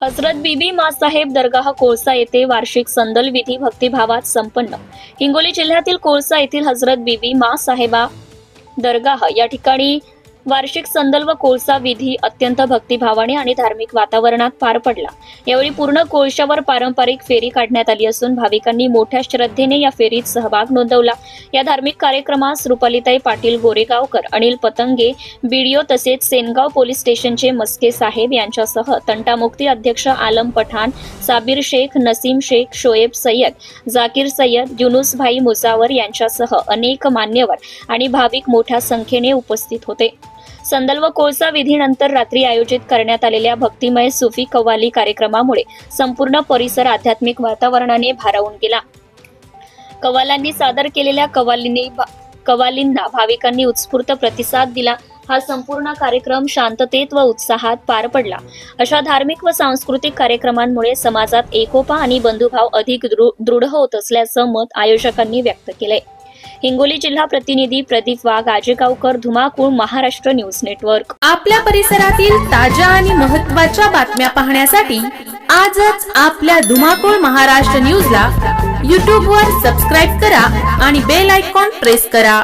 हजरत बीबी माँसाहेब दर्गाह कोळसा येथे वार्षिक संदल विधी भक्तिभावात संपन्न। हिंगोली जिल्ह्यातील कोळसा येथील हजरत बीबी माँसाहेबा दर्गाह या ठिकाणी वार्षिक संदल व कोळसा विधी अत्यंत भक्तिभावाने आणि धार्मिक वातावरणात पार पडला। यावेळी पूर्ण कोळशावर पारंपरिक फेरी काढण्यात आली असून भाविकांनी मोठ्या श्रद्धेने या फेरीत सहभाग नोंदवला। या धार्मिक कार्यक्रमास रुपालीताई पाटील गोरेगावकर, अनिल पतंगे बीडीओ तसेच सेनगाव पोलीस स्टेशनचे मस्के साहेब यांच्यासह तंटामुक्ती अध्यक्ष आलम पठाण, साबिर शेख, नसीम शेख, शोएब सय्यद, जाकीर सय्यद, युनुस भाई मुजावर यांच्यासह अनेक मान्यवर आणि भाविक मोठ्या संख्येने उपस्थित होते। संदल व कोळसा विधीनंतर रात्री आयोजित करण्यात आलेल्या भक्तिमय सुफी कव्वाली कार्यक्रमामुळे संपूर्ण परिसर आध्यात्मिक वातावरणाने भारावून गेला। कव्वालांनी सादर केलेल्या कव्वालींना भाविकांनी उत्स्फूर्त प्रतिसाद दिला। हा संपूर्ण कार्यक्रम शांततेत व उत्साहात पार पडला। अशा धार्मिक व सांस्कृतिक कार्यक्रमांमुळे समाजात एकोपा आणि बंधुभाव अधिक दृढ होत असल्याचं मत आयोजकांनी व्यक्त केलंय। हिंगोली जिल्हा प्रतिनिधी प्रदीप वाघ, आजेगावकर, धुमाकूळ, महाराष्ट्र न्यूज नेटवर्क। आपल्या परिसरातील ताज्या आणि महत्त्वाच्या बातम्या पाहण्यासाठी आजच आपल्या धुमाकूळ महाराष्ट्र न्यूजला YouTube वर सबस्क्राइब करा आणि बेल आयकॉन प्रेस करा।